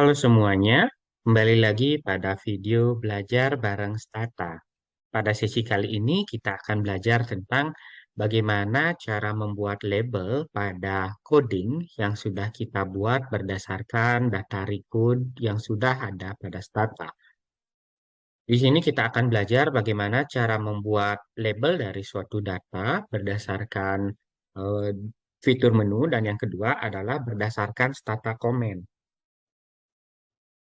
Halo semuanya, kembali lagi pada video belajar bareng Stata. Pada sesi kali ini kita akan belajar tentang bagaimana cara membuat label pada coding yang sudah kita buat berdasarkan data record yang sudah ada pada Stata. Di sini kita akan belajar bagaimana cara membuat label dari suatu data berdasarkan eh, fitur menu, dan yang kedua adalah berdasarkan Stata comment.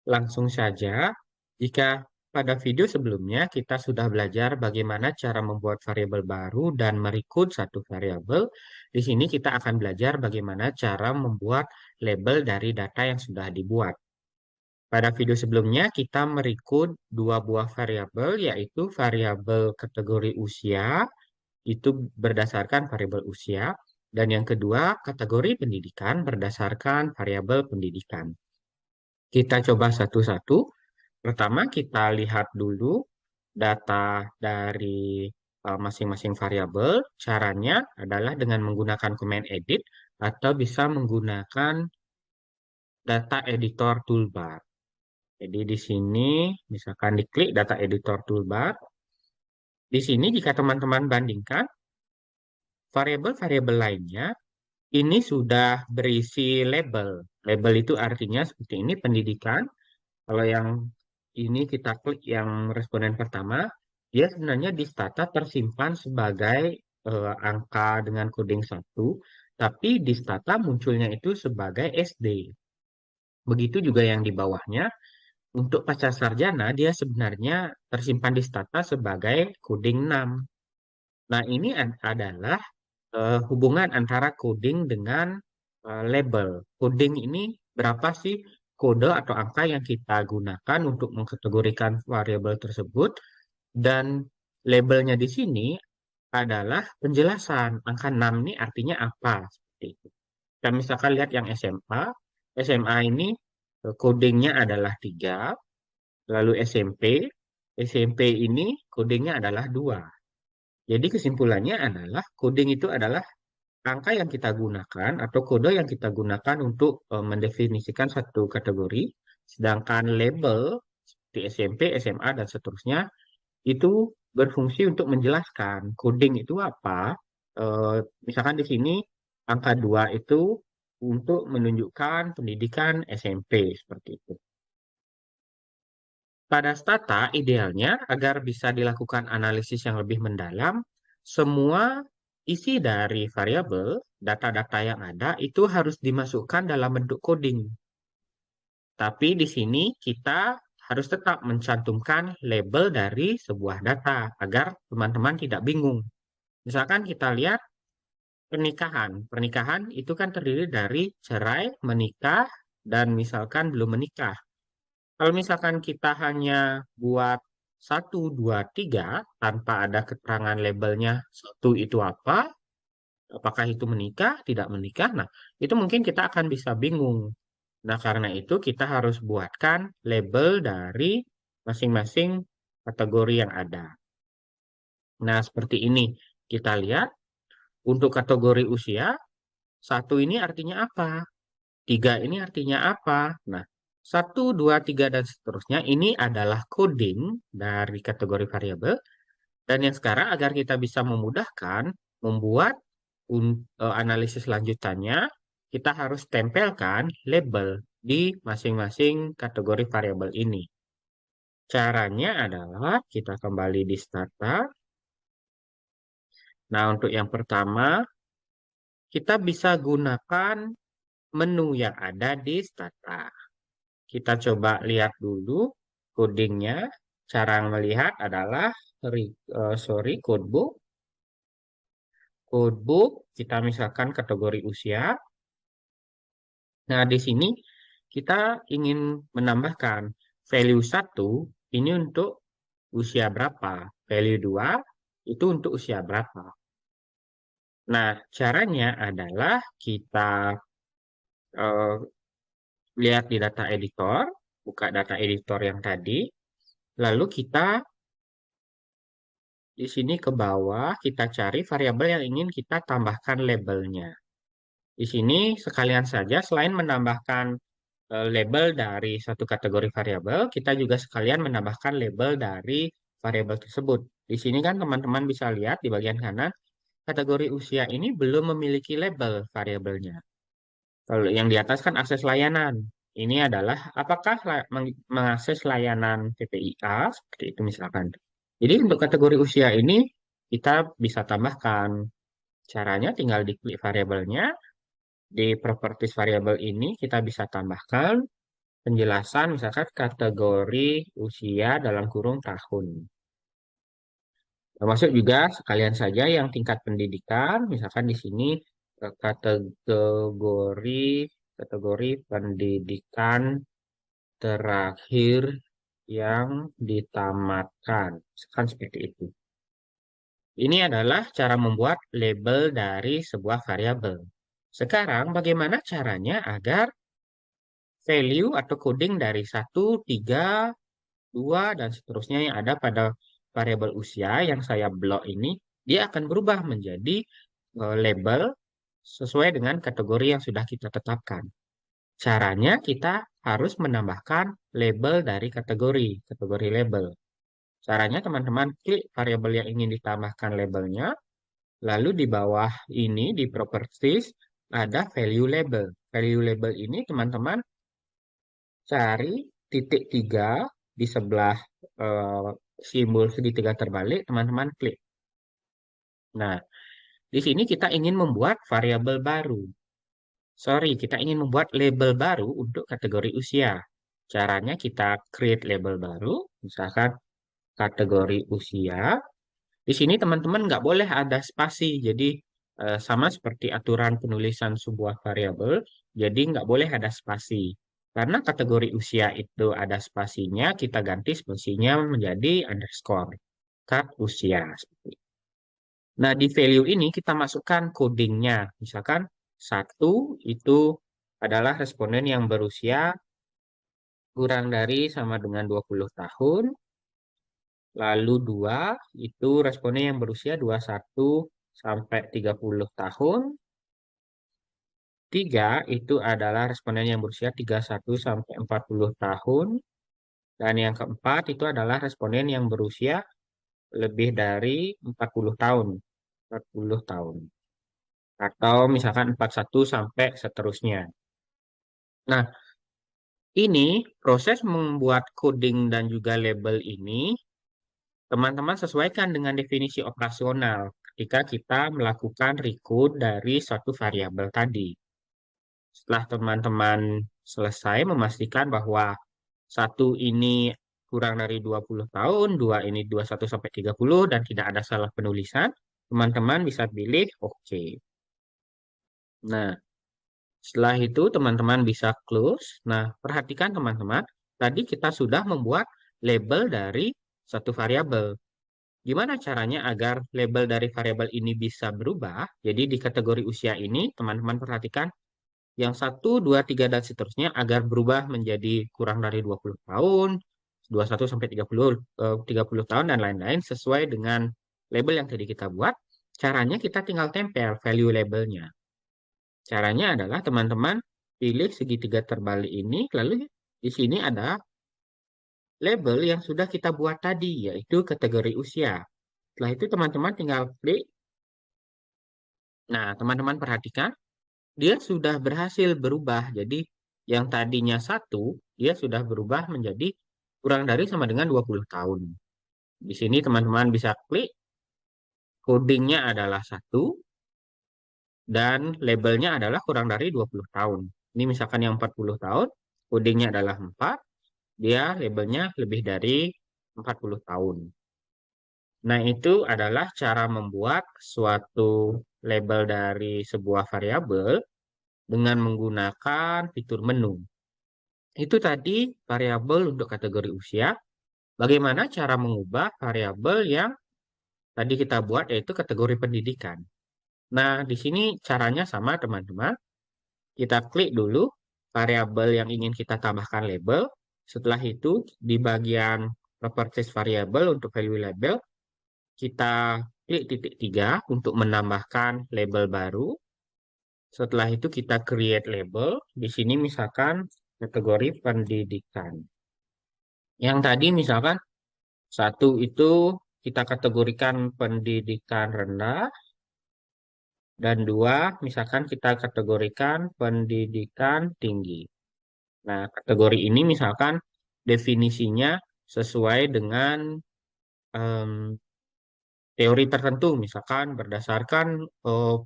Langsung saja, jika pada video sebelumnya kita sudah belajar bagaimana cara membuat variabel baru dan merekrut satu variabel, di sini kita akan belajar bagaimana cara membuat label dari data yang sudah dibuat. Pada video sebelumnya kita merekrut dua buah variabel, yaitu variabel kategori usia, itu berdasarkan variabel usia, dan yang kedua kategori pendidikan berdasarkan variabel pendidikan. Kita coba satu-satu. Pertama, kita lihat dulu data dari masing-masing variabel. Caranya adalah dengan menggunakan command edit atau bisa menggunakan data editor toolbar. Jadi di sini misalkan diklik data editor toolbar. Di sini jika teman-teman bandingkan variabel-variabel lainnya, ini sudah berisi label. Label itu artinya seperti ini, pendidikan. Kalau yang ini kita klik yang responden pertama, dia sebenarnya di Stata tersimpan sebagai angka dengan coding 1, tapi di Stata munculnya itu sebagai SD. Begitu juga yang di bawahnya, untuk pasca sarjana dia sebenarnya tersimpan di Stata sebagai coding 6. Nah, ini adalah hubungan antara coding dengan label. Coding ini berapa sih kode atau angka yang kita gunakan untuk mengkategorikan variabel tersebut, dan labelnya di sini adalah penjelasan angka 6 ini artinya apa, seperti itu. Kita misalkan lihat yang SMA. SMA ini codingnya adalah 3, lalu SMP ini codingnya adalah 2. Jadi kesimpulannya adalah coding itu adalah angka yang kita gunakan atau kode yang kita gunakan untuk mendefinisikan satu kategori, sedangkan label di SMP, SMA, dan seterusnya itu berfungsi untuk menjelaskan coding itu apa. Eh, Misalkan di sini angka 2 itu untuk menunjukkan pendidikan SMP, seperti itu. Pada Stata, idealnya agar bisa dilakukan analisis yang lebih mendalam, semua isi dari variabel, data-data yang ada itu harus dimasukkan dalam bentuk coding. Tapi di sini kita harus tetap mencantumkan label dari sebuah data agar teman-teman tidak bingung. Misalkan kita lihat pernikahan. Pernikahan itu kan terdiri dari cerai, menikah, dan misalkan belum menikah. Kalau misalkan kita hanya buat 1, 2, 3 tanpa ada keterangan labelnya satu itu apa, apakah itu menikah, tidak menikah, nah itu mungkin kita akan bisa bingung. Nah, karena itu kita harus buatkan label dari masing-masing kategori yang ada. Nah, seperti ini. Kita lihat untuk kategori usia, 1 ini artinya apa? 3 ini artinya apa? Nah, 1, 2, 3 dan seterusnya ini adalah coding dari kategori variabel. Dan yang sekarang agar kita bisa memudahkan membuat analisis lanjutannya, kita harus tempelkan label di masing-masing kategori variabel ini. Caranya adalah kita kembali di Stata. Nah, untuk yang pertama, kita bisa gunakan menu yang ada di Stata. Kita coba lihat dulu codingnya. Cara melihat adalah codebook. Codebook, kita misalkan kategori usia. Nah, di sini kita ingin menambahkan value 1 ini untuk usia berapa, value 2 itu untuk usia berapa. Nah, caranya adalah kita eh, lihat di data editor, buka data editor yang tadi, lalu kita di sini ke bawah, kita cari variabel yang ingin kita tambahkan labelnya. Di sini sekalian saja, selain menambahkan label dari satu kategori variabel, kita juga sekalian menambahkan label dari variabel tersebut. Di sini kan teman-teman bisa lihat di bagian kanan, kategori usia ini belum memiliki label variabelnya. Kalau yang di atas kan akses layanan. Ini adalah apakah mengakses layanan PPIA, seperti itu misalkan. Jadi untuk kategori usia ini, kita bisa tambahkan. Caranya tinggal diklik variabelnya. Di properties variabel ini kita bisa tambahkan penjelasan misalkan kategori usia dalam kurung tahun. Termasuk juga sekalian saja yang tingkat pendidikan, misalkan di sini kategori kategori pendidikan terakhir yang ditamatkan, misalkan seperti itu. Ini adalah cara membuat label dari sebuah variabel. Sekarang, bagaimana caranya agar value atau coding dari 1, 3, 2, dan seterusnya yang ada pada variabel usia yang saya blok ini, dia akan berubah menjadi label sesuai dengan kategori yang sudah kita tetapkan. Caranya kita harus menambahkan label dari kategori label. Caranya teman-teman klik variabel yang ingin ditambahkan labelnya, lalu di bawah ini di properties ada value label. Value label ini teman-teman cari titik 3 di sebelah eh, simbol segitiga terbalik, teman-teman klik. Nah, di sini kita ingin membuat variabel baru. Sorry, kita ingin membuat label baru untuk kategori usia. Caranya kita create label baru, misalkan kategori usia. Di sini teman-teman nggak boleh ada spasi, jadi sama seperti aturan penulisan sebuah variabel, jadi nggak boleh ada spasi. Karena kategori usia itu ada spasinya, kita ganti spasinya menjadi underscore. Cut usia. Seperti itu. Nah, di value ini kita masukkan codingnya. Misalkan 1 itu adalah responden yang berusia kurang dari sama dengan 20 tahun. Lalu 2 itu responden yang berusia 21 sampai 30 tahun. 3 itu adalah responden yang berusia 31 sampai 40 tahun. Dan yang keempat itu adalah responden yang berusia lebih dari 40 tahun. 40 tahun. Atau misalkan 41 sampai seterusnya. Nah, ini proses membuat coding dan juga label ini teman-teman sesuaikan dengan definisi operasional ketika kita melakukan recode dari suatu variabel tadi. Setelah teman-teman selesai memastikan bahwa 1 ini kurang dari 20 tahun, 2 ini 21 sampai 30 dan tidak ada salah penulisan, teman-teman bisa pilih OK. Nah, setelah itu teman-teman bisa close. Nah, perhatikan teman-teman, tadi kita sudah membuat label dari satu variabel. Gimana caranya agar label dari variabel ini bisa berubah? Jadi di kategori usia ini, teman-teman perhatikan yang 1, 2, 3, dan seterusnya agar berubah menjadi kurang dari 20 tahun, 21 sampai 30 tahun, dan lain-lain sesuai dengan label yang tadi kita buat. Caranya kita tinggal tempel value labelnya. Caranya adalah teman-teman pilih segitiga terbalik ini, lalu di sini ada label yang sudah kita buat tadi, yaitu kategori usia. Setelah itu teman-teman tinggal klik. Nah, teman-teman perhatikan, dia sudah berhasil berubah. Jadi yang tadinya 1, dia sudah berubah menjadi kurang dari sama dengan 20 tahun. Di sini teman-teman bisa klik, codingnya adalah 1, dan labelnya adalah kurang dari 20 tahun. Ini misalkan yang 40 tahun, codingnya adalah 4, dia labelnya lebih dari 40 tahun. Nah, itu adalah cara membuat suatu label dari sebuah variabel dengan menggunakan fitur menu. Itu tadi variabel untuk kategori usia. Bagaimana cara mengubah variabel yang tadi kita buat yaitu kategori pendidikan. Nah, di sini caranya sama teman-teman. Kita klik dulu variabel yang ingin kita tambahkan label. Setelah itu di bagian properties variable untuk value label, kita klik titik 3 untuk menambahkan label baru. Setelah itu kita create label. Di sini misalkan kategori pendidikan. Yang tadi misalkan satu itu kita kategorikan pendidikan rendah, dan dua misalkan kita kategorikan pendidikan tinggi. Nah, kategori ini misalkan definisinya sesuai dengan em, teori tertentu, misalkan berdasarkan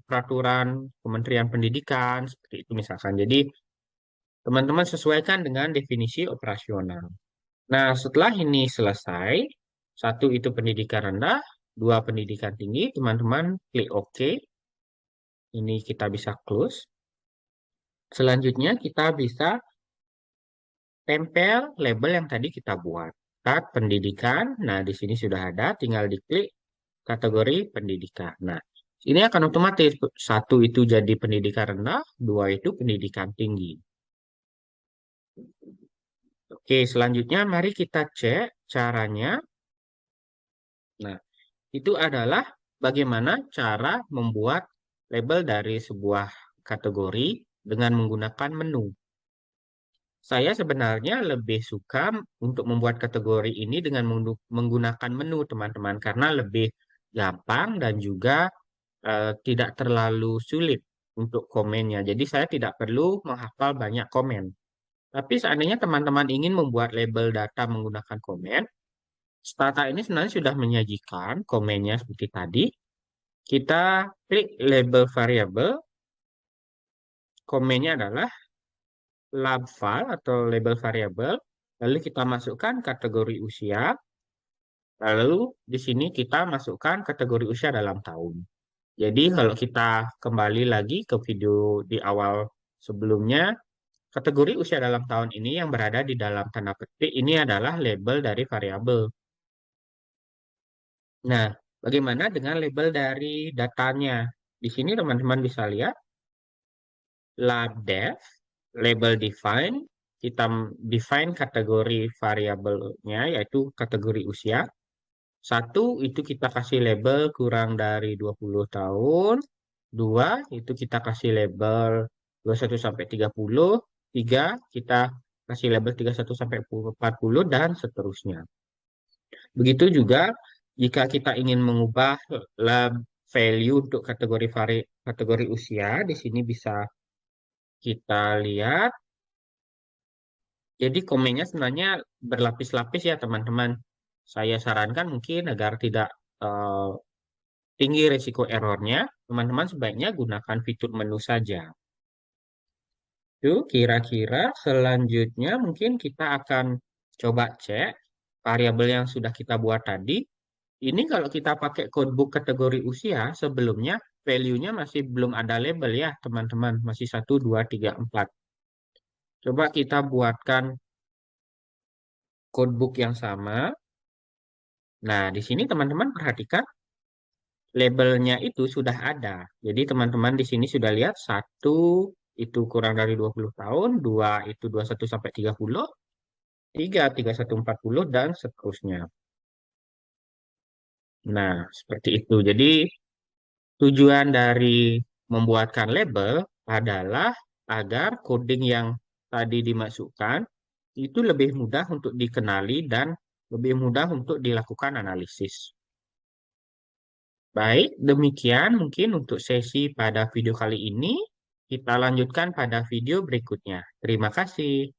peraturan Kementerian Pendidikan, seperti itu misalkan. Jadi, teman-teman sesuaikan dengan definisi operasional. Nah, setelah ini selesai, satu itu pendidikan rendah, dua pendidikan tinggi, teman-teman klik OK. Ini kita bisa close. Selanjutnya, kita bisa tempel label yang tadi kita buat. Start pendidikan. Nah, di sini sudah ada, tinggal diklik kategori pendidikan. Nah, ini akan otomatis satu itu jadi pendidikan rendah, dua itu pendidikan tinggi. Oke, selanjutnya mari kita cek caranya. Nah, itu adalah bagaimana cara membuat label dari sebuah kategori dengan menggunakan menu. Saya sebenarnya lebih suka untuk membuat kategori ini dengan menggunakan menu, teman-teman, karena lebih gampang dan juga tidak terlalu sulit untuk komennya. Jadi saya tidak perlu menghafal banyak komen. Tapi seandainya teman-teman ingin membuat label data menggunakan komen, Stata ini sebenarnya sudah menyajikan komennya seperti tadi. Kita klik label variabel, komennya adalah lab file atau label variabel, lalu kita masukkan kategori usia, lalu di sini kita masukkan kategori usia dalam tahun. Jadi kalau kita kembali lagi ke video di awal sebelumnya, kategori usia dalam tahun ini yang berada di dalam tanda petik ini adalah label dari variabel. Nah, bagaimana dengan label dari datanya? Di sini teman-teman bisa lihat lab def, label define, kita define kategori variabelnya yaitu kategori usia. Satu itu kita kasih label kurang dari 20 tahun. Dua itu kita kasih label 21 sampai 30. Tiga kita kasih label 31 sampai 40 dan seterusnya. Begitu juga jika kita ingin mengubah lab value untuk kategori usia, di sini bisa kita lihat. Jadi komennya sebenarnya berlapis-lapis ya teman-teman. Saya sarankan mungkin agar tidak eh, tinggi risiko errornya, teman-teman sebaiknya gunakan fitur menu saja. Itu kira-kira selanjutnya mungkin kita akan coba cek variabel yang sudah kita buat tadi. Ini kalau kita pakai codebook kategori usia, sebelumnya value-nya masih belum ada label ya teman-teman. Masih 1, 2, 3, 4. Coba kita buatkan codebook yang sama. Nah, di sini teman-teman perhatikan labelnya itu sudah ada. Jadi teman-teman di sini sudah lihat satu itu kurang dari 20 tahun, dua itu 21 sampai 30, tiga 31 40 dan seterusnya. Nah, seperti itu. Jadi tujuan dari membuatkan label adalah agar coding yang tadi dimasukkan itu lebih mudah untuk dikenali dan lebih mudah untuk dilakukan analisis. Baik, demikian mungkin untuk sesi pada video kali ini. Kita lanjutkan pada video berikutnya. Terima kasih.